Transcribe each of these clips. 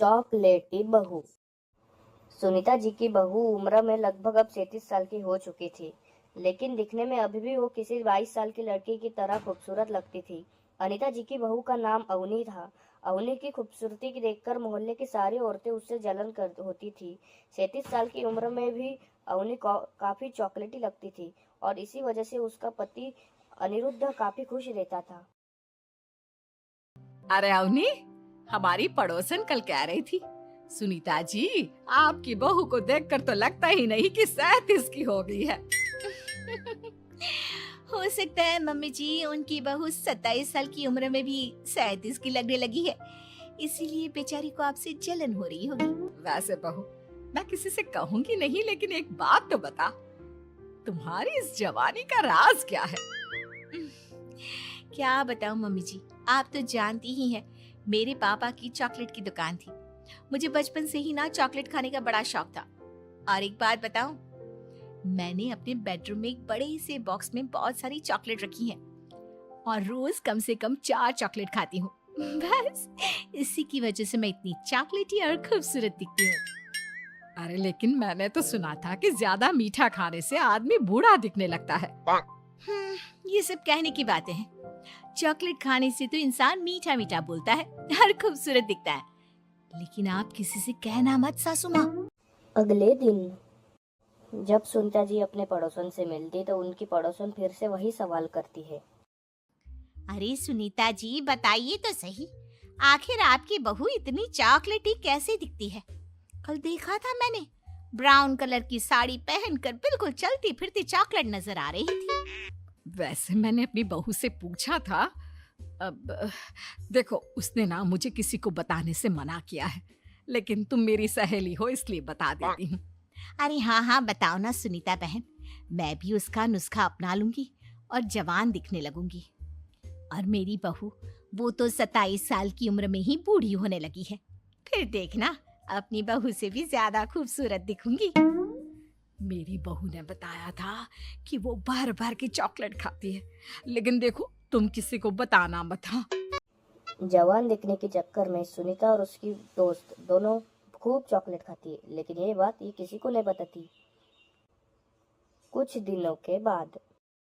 चॉकलेटी बहू। सुनीता जी की बहू उम्र में लगभग अब 37 साल की हो चुकी थी, लेकिन दिखने में अभी भी वो किसी 22 साल की लड़की की तरह खूबसूरत लगती थी। अनीता जी की बहू का नाम अवनी था। अवनी की खूबसूरती की देखकर मोहल्ले की सारी औरतें उससे जलन कर होती थी। 37 साल की उम्र में भी अवनी काफी चॉकलेटी लगती थी और इसी वजह से उसका पति अनिरुद्ध काफी खुश रहता था। अरे अवनी, हमारी पड़ोसन कल कह रही थी, सुनीता जी आपकी बहू को देखकर तो लगता ही नहीं कि 37 की हो गई है। हो सकता है मम्मी जी उनकी बहू 27 साल की उम्र में भी 37 की लगने लगी है, इसीलिए बेचारी को आपसे जलन हो रही होगी। वैसे बहू, मैं किसी से कहूंगी नहीं, लेकिन एक बात तो बता, तुम्हारी इस जवानी का राज क्या है? क्या बताऊं मम्मी जी, आप तो जानती ही हैं, मेरे पापा की चॉकलेट की दुकान थी। मुझे बचपन से ही ना चॉकलेट खाने का बड़ा शौक था। और एक बात बताऊं, मैंने अपने बेडरूम में एक बड़े से बॉक्स में बहुत सारी चॉकलेट रखी हैं और रोज कम से कम 4 चॉकलेट खाती हूँ। बस इसी की वजह से मैं इतनी चॉकलेटी और खूबसूरत दिखती हूँ। अरे लेकिन मैंने तो सुना था कि ज्यादा मीठा खाने से आदमी बूढ़ा दिखने लगता है। ये सब कहने की बातें हैं। चॉकलेट खाने से तो इंसान मीठा मीठा बोलता है और खूबसूरत दिखता है, लेकिन आप किसी से कहना मत सासू माँ। अगले दिन जब सुनीता जी अपने पड़ोसन से मिलती तो उनकी पड़ोसन फिर से वही सवाल करती है। अरे सुनीता जी बताइए तो सही, आखिर आपकी बहू इतनी चॉकलेटी कैसे दिखती है? कल देखा था मैंने, ब्राउन कलर की साड़ी पहनकर बिल्कुल चलती फिरती चॉकलेट नजर आ रही थी। वैसे मैंने अपनी बहू से पूछा था। अब देखो, उसने ना मुझे किसी को बताने से मना किया है, लेकिन तुम मेरी सहेली हो इसलिए बता देती हूँ। अरे हाँ हाँ बताओ ना सुनीता बहन, मैं भी उसका नुस्खा अपना लूंगी और जवान दिखने लगूंगी। और मेरी बहू, वो तो 27 साल की उम्र में ही बूढ़ी होने लगी है, फिर देखना अपनी बहू से भी ज्यादा खूबसूरत दिखूंगी। मेरी बहू ने बताया था कि वो भर भर के चॉकलेट खाती है, लेकिन देखो तुम किसी को बताना मत। हाँ, जवान दिखने के चक्कर में सुनीता और उसकी दोस्त दोनों खूब चॉकलेट खाती है, लेकिन ये बात ये किसी को नहीं बताती। कुछ दिनों के बाद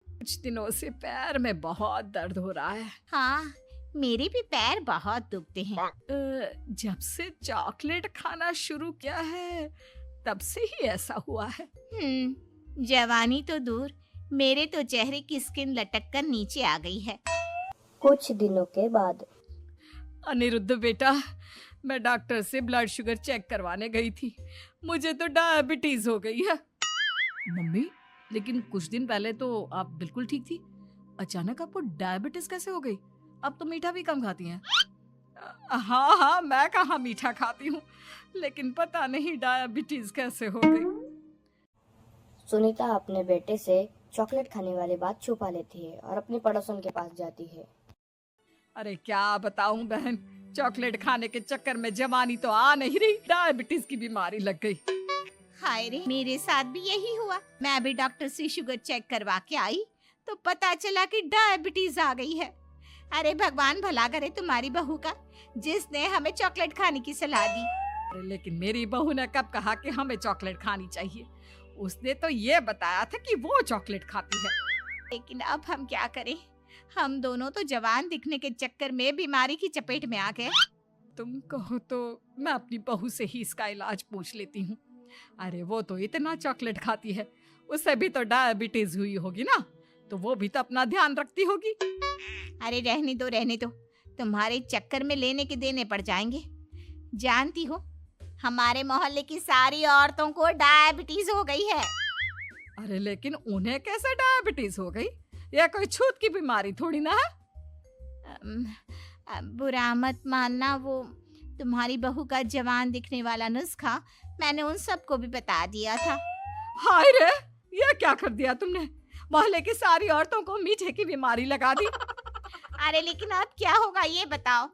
कुछ दिनों से पैर में बहुत दर्द हो रहा है। हाँ, मेरे भी पैर बहुत दुखते हैं। जब से चॉकलेट खाना शुरू किया है तब से ही ऐसा हुआ है। जवानी तो दूर, मेरे तो चेहरे की स्किन लटक कर नीचे आ गई है। कुछ दिनों के बाद अनिरुद्ध बेटा, मैं डॉक्टर से ब्लड शुगर चेक करवाने गई थी, मुझे तो डायबिटीज हो गई है। मम्मी, लेकिन कुछ दिन पहले तो आप बिल्कुल ठीक थी, अचानक आपको डायबिटीज कैसे हो गई? अब तो मीठा भी कम खाती हैं। हाँ हाँ, मैं कहाँ मीठा खाती हूँ, लेकिन पता नहीं डायबिटीज कैसे हो गई। सुनीता अपने बेटे से चॉकलेट खाने वाली बात छुपा लेती है और अपनी पड़ोसन के पास जाती है। अरे क्या बताऊं बहन, चॉकलेट खाने के चक्कर में जवानी तो आ नहीं रही, डायबिटीज की बीमारी लग गई। हाय रे, मेरे साथ भी यही हुआ। मैं भी डॉक्टर से शुगर चेक करवा के आई तो पता चला कि डायबिटीज आ गई है। अरे भगवान भला करे तुम्हारी बहू का, जिसने हमें चॉकलेट खाने की सलाह दी। अरे लेकिन मेरी बहू ने कब कहा कि हमें चॉकलेट खानी चाहिए? उसने तो ये बताया था कि वो चॉकलेट खाती है। लेकिन अब हम क्या करें, हम दोनों तो जवान दिखने के चक्कर में बीमारी की चपेट में आ गए। तुम कहो तो मैं अपनी बहू से ही इसका इलाज पूछ लेती हूँ। अरे वो तो इतना चॉकलेट खाती है, उसे भी तो डायबिटीज हुई होगी ना, तो वो भी तो अपना ध्यान रखती होगी। अरे रहने दो रहने दो, तुम्हारे चक्कर में लेने के देने पड़ जाएंगे। जानती हो, हमारे मोहल्ले की सारी औरतों को डायबिटीज हो गई है। अरे लेकिन उन्हें कैसे डायबिटीज हो गई? यह कोई छूत की बीमारी थोड़ी ना है। बुरा मत मानना, वो तुम्हारी बहू का जवान दिखने वाला नुस्खा मैंने उन सबको भी बता दिया था। हाय रे, ये क्या कर दिया तुमने? मोहल्ले की सारी औरतों को मीठे की बीमारी लगा दी। अरे लेकिन अब क्या होगा ये बताओ।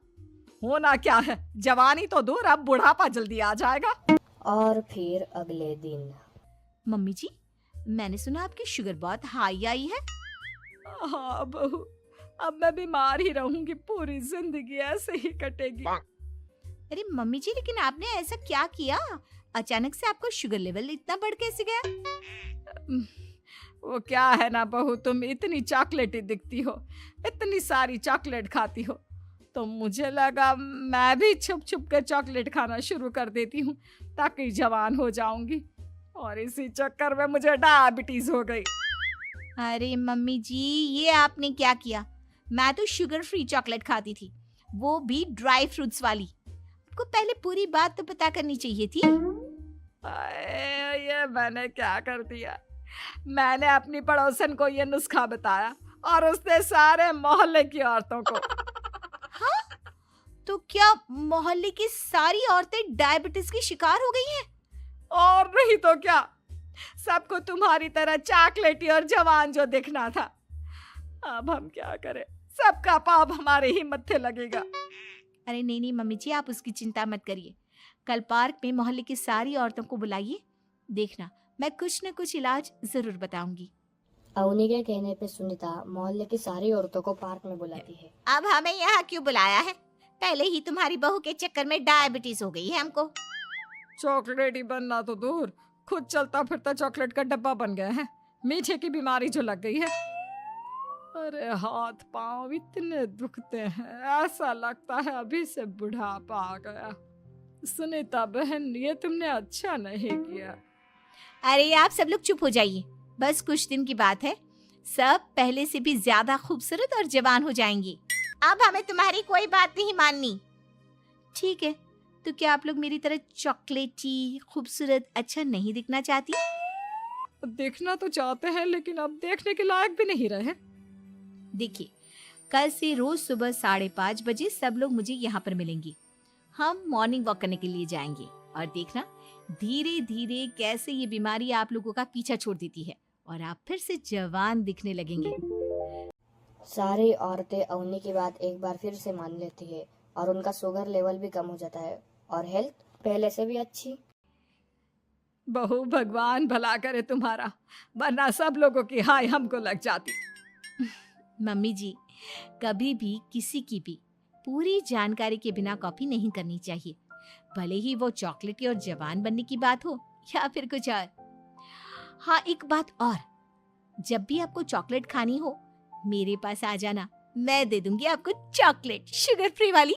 होना क्या है, जवानी तो दूर, अब बुढ़ापा जल्दी आ जाएगा। और फिर अगले दिन मम्मी जी, मैंने सुना आपकी शुगर बहुत हाई आई है। हाँ बहू, अब मैं बीमार ही रहूंगी, पूरी जिंदगी ऐसे ही कटेगी। अरे मम्मी जी, लेकिन आपने ऐसा क्या किया? अचानक से आपको शुगर लेवल इतना बढ़ कैसे गया? वो क्या है ना बहू, तुम इतनी चॉकलेटी दिखती हो, इतनी सारी चॉकलेट खाती हो, तो मुझे लगा मैं भी छुप छुप कर चॉकलेट खाना शुरू कर देती हूँ ताकि जवान हो जाऊंगी, और इसी चक्कर में मुझे डायबिटीज हो गई। अरे मम्मी जी, ये आपने क्या किया? मैं तो शुगर फ्री चॉकलेट खाती थी, वो भी ड्राई फ्रूट्स वाली। आपको पहले पूरी बात तो पता करनी चाहिए थी। ये मैंने क्या कर दिया? मैंने अपनी पड़ोसन को ये नुस्खा बताया और उसने सारे मोहल्ले की औरतों को। हाँ? तो क्या मोहल्ले की सारी औरतें डायबिटीज की शिकार हो गई हैं? और नहीं तो क्या, सबको तुम्हारी तरह चॉकलेटी और जवान जो दिखना था। अब हम क्या करें, सबका पाप हमारे ही मत्थे लगेगा। अरे नहीं नहीं मम्मी जी, आप उसकी चिंता मत करिए। कल पार्क में मोहल्ले की सारी औरतों को बुलाइए, देखना मैं कुछ न कुछ इलाज जरूर बताऊंगी। अवनी के कहने पे सुनीता मोहल्ले की सारी औरतों को पार्क में बुलाती है। अब हमें यहाँ क्यों बुलाया है? पहले ही तुम्हारी बहू के चक्कर में डायबिटीज हो गई है हमको। चॉकलेट ही बनना तो दूर, खुद चलता फिरता चॉकलेट का डब्बा बन गया है। मीठे की बीमारी जो लग गई है। अरे हाथ पांव इतने दुखते हैं, ऐसा लगता है अभी से बुढ़ापा आ गया। सुनीता बहन, ये तुमने अच्छा नहीं किया। अरे आप सब लोग चुप हो जाइए, बस कुछ दिन की बात है, सब पहले से भी ज्यादा खूबसूरत और जवान हो जाएंगी। अब हमें तुम्हारी कोई बात नहीं माननी। ठीक है, तो क्या आप लोग मेरी तरह चॉकलेटी खूबसूरत अच्छा नहीं दिखना चाहती? देखना तो चाहते हैं, लेकिन अब देखने के लायक भी नहीं रहे। देखिए, कल से रोज सुबह 5:30 बजे सब लोग मुझे यहाँ पर मिलेंगे। हम मॉर्निंग वॉक करने के लिए जाएंगे और देखना धीरे धीरे कैसे ये बीमारी आप लोगों का पीछा छोड़ देती है और आप फिर से जवान दिखने लगेंगे। सारी औरतें अवनी की बात एक बार फिर से मान लेती है और उनका शुगर लेवल भी कम हो जाता है और हेल्थ पहले से भी अच्छी। बहू, भगवान भला करे तुम्हारा, वरना सब लोगों की हाय हमको लग जाती। मम्मी जी, कभी भी किसी की भी पूरी जानकारी के बिना कॉपी नहीं करनी चाहिए, भले ही वो चॉकलेटी और जवान बनने की बात हो या फिर कुछ और। हाँ, एक बात और, जब भी आपको चॉकलेट खानी हो मेरे पास आ जाना, मैं दे दूंगी आपको चॉकलेट, शुगर फ्री वाली।